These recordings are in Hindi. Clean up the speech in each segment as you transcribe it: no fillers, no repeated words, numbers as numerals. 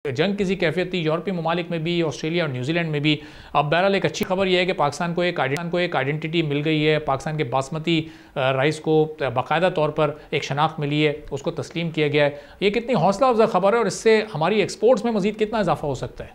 जंग किसी कैफियत थी यूरोपीय ममालिक में भी, ऑस्ट्रेलिया और न्यूजीलैंड में भी। अब बहरहाल एक अच्छी खबर यह है कि पाकिस्तान को एक आइडेंटिटी मिल गई है। पाकिस्तान के बासमती राइस को बाकायदा तौर पर एक शनाख्त मिली है, उसको तस्लीम किया गया है। ये कितनी हौसला अफजा खबर है और इससे हमारी एक्सपोर्ट्स में मजीद कितना इजाफा हो सकता है?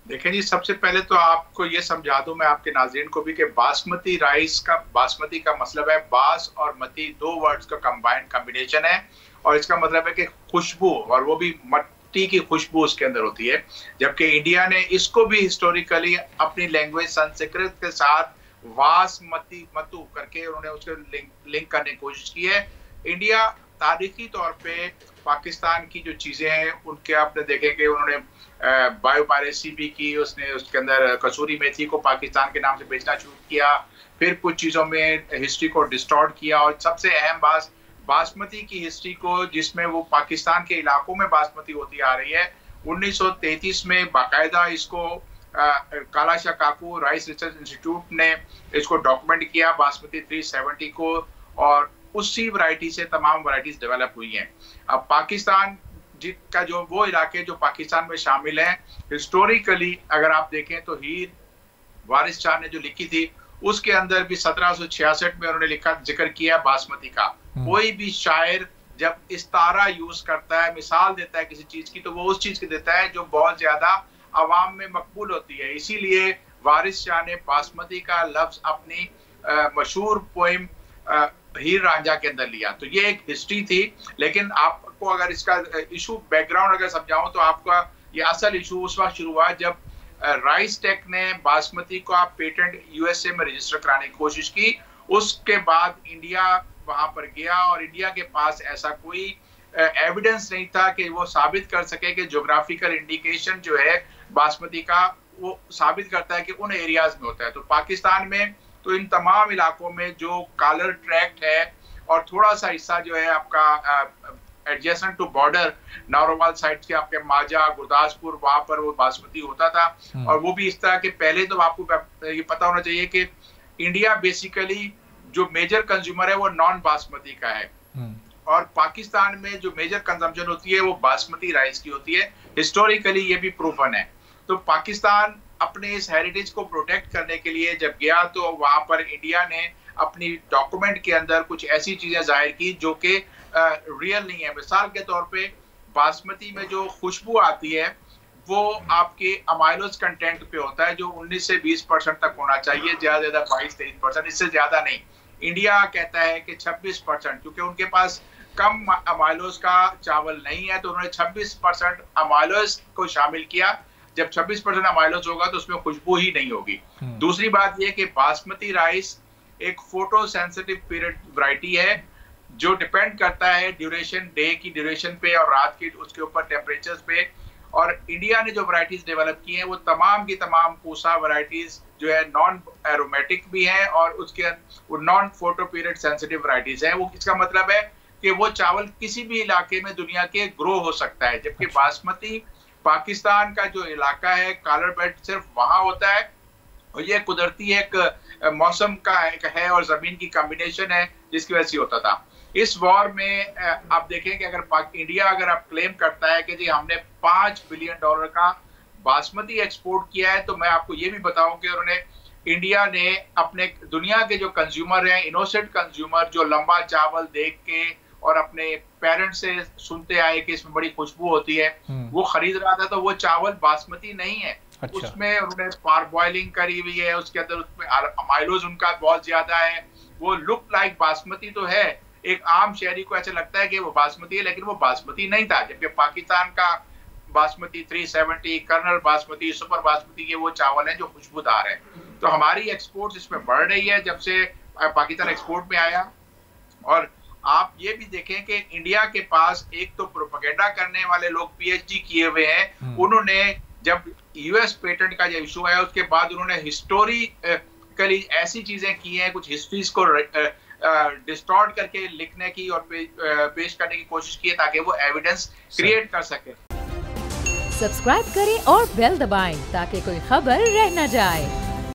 देखें जी, सबसे पहले तो आपको ये समझा दूं मैं आपके नाज़रीन को भी कि बासमती का मतलब है बास और मती, दो वर्ड्स का कंबाइंड कॉम्बिनेशन है। और इसका मतलब है कि खुशबू, और वो भी मट्टी की खुशबू उसके अंदर होती है। जबकि इंडिया ने इसको भी हिस्टोरिकली अपनी लैंग्वेज संस्कृत के साथ वासमती मतु करके उन्होंने उसको लिंक करने की कोशिश की है। इंडिया तारीखी तौर पे पाकिस्तान की जो चीजें हैं उनके आपने देखे कि उन्होंने बायोपायरेसी भी की, उसने उसके अंदर कसूरी मेथी को पाकिस्तान के नाम से बेचना शुरू किया, फिर कुछ चीज़ों में हिस्ट्री को डिस्टॉर्ट किया। और सबसे अहम बात बासमती की हिस्ट्री को, जिसमें वो पाकिस्तान के इलाकों में बासमती होती आ रही है। 1933 में बाकायदा इसको काला शाह काकू राइस रिसर्च इंस्टीट्यूट ने इसको डॉक्यूमेंट किया बासमती 370 को, और उसी वैरायटी से तमाम वैरायटीज डेवलप हुई हैं। अब पाकिस्तान का जो वो इलाके जो पाकिस्तान में शामिल हैं, हिस्टोरिकली अगर आप देखें तो हीर वारिस शाह ने जो लिखी थी उसके अंदर भी 1766 में उन्होंने जिक्र किया बासमती का। कोई भी शायर जब इस्तारा यूज करता है, मिसाल देता है किसी चीज की, तो वो उस चीज की देता है जो बहुत ज्यादा अवाम में मकबूल होती है। इसीलिए वारिस शाह ने बासमती का लफ्ज अपनी मशहूर पोइम हीर रांझा के अंदर लिया। तो ये एक हिस्ट्री थी। लेकिन आपको अगर इसका इशू बैकग्राउंड अगर समझाऊं तो आपका ये असल इशू उस वक्त शुरू हुआ जब राइस टेक ने बासमती को पेटेंट यूएसए में रजिस्टर कराने की कोशिश की। उसके बाद इंडिया वहां पर गया और इंडिया के पास ऐसा कोई एविडेंस नहीं था कि वो साबित कर सके कि ज्योग्राफिकल इंडिकेशन जो है बासमती का वो साबित करता है कि उन एरियाज में होता है। तो पाकिस्तान में तो इन तमाम इलाकों में जो कॉलर ट्रैक्ट है और थोड़ा सा हिस्सा जो है आपका adjacent to border Narowal side के आपके माजा गुरदासपुर, वहां पर वो बासमती होता था। और वो भी इस तरह के पहले तो आपको ये पता होना चाहिए कि इंडिया बेसिकली जो मेजर कंज्यूमर है वो नॉन बासमती का है, और पाकिस्तान में जो मेजर कंजम्पशन होती है वो बासमती राइस की होती है। हिस्टोरिकली ये भी प्रूफन है। तो पाकिस्तान अपने इस हेरिटेज को प्रोटेक्ट करने के लिए जब गया तो वहां पर इंडिया ने अपनी डॉक्यूमेंट के अंदर कुछ ऐसी चीजें जाहिर की जो कि रियल नहीं है। मिसाल के तौर पे बासमती में जो खुशबू आती है वो आपके अमाइलोज कंटेंट पे होता है, जो 19 से 20% तक होना चाहिए, ज्यादा 22-23%, इससे ज्यादा नहीं। इंडिया कहता है कि 26%, क्योंकि उनके पास कम अमाइलोज का चावल नहीं है तो उन्होंने 26% अमाइलोज को शामिल किया। जब 26% अमाइलोज होगा तो उसमें खुशबू ही नहीं होगी। दूसरी बात यह कि बासमती राइस एक फोटो सेंसिटिव पीरियड वैरायटी है जो डिपेंड करता है ड्यूरेशन, डे की ड्यूरेशन पे और रात की उसके ऊपर टेम्परेचर्स पे। और इंडिया ने जो वैरायटीज डेवलप की हैं वो तमाम की तमाम पूसा वैरायटीज जो है नॉन एरोमेटिक भी हैं और उसके वो non photo period sensitive varieties हैं। वो इसका मतलब है कि वो चावल किसी भी इलाके में दुनिया के ग्रो हो सकता है। जबकि बासमती पाकिस्तान का जो इलाका है कॉलर बेल्ट सिर्फ वहां होता है, और ये कुदरती एक मौसम का एक है और जमीन की कॉम्बिनेशन है जिसकी वजह से होता था। इस वॉर में आप देखें कि अगर इंडिया अगर आप क्लेम करता है कि जी हमने $5 बिलियन का बासमती एक्सपोर्ट किया है, तो मैं आपको ये भी बताऊं कि उन्होंने इंडिया ने अपने दुनिया के जो कंज्यूमर हैं, इनोसेंट कंज्यूमर जो लंबा चावल देख के और अपने पेरेंट्स से सुनते आए कि इसमें बड़ी खुशबू होती है, वो खरीद रहा था, तो वो चावल बासमती नहीं है। अच्छा। उसमें उन्होंने पार बॉइलिंग करी हुई है, उसके अंदर उसमें अमाइलोज उनका बहुत ज्यादा है। वो लुक लाइक बासमती तो है, एक आम शहरी को ऐसा लगता है कि वो बासमती है, लेकिन वो बासमती नहीं था। जबकि पाकिस्तान का बासमती 370, कर्नल बासमती, सुपर बासमती, ये वो चावल हैं जो खुशबूदार है। तो हमारी एक्सपोर्ट इसमें बढ़ रही है जब से पाकिस्तान एक्सपोर्ट में आया। और आप ये भी देखें कि इंडिया के पास एक तो प्रोपेगेंडा करने वाले लोग पीएचडी किए हुए हैं। उन्होंने जब यूएस पेटेंट का जो इशू आया उसके बाद उन्होंने हिस्टोरिकली ऐसी चीजें की हैं, कुछ हिस्ट्रीज को डिस्टॉर्ट करके लिखने की और पेश करने की कोशिश की है ताकि वो एविडेंस क्रिएट कर सके। सब्सक्राइब करें और बेल दबाएं ताकि कोई खबर रह न जाए।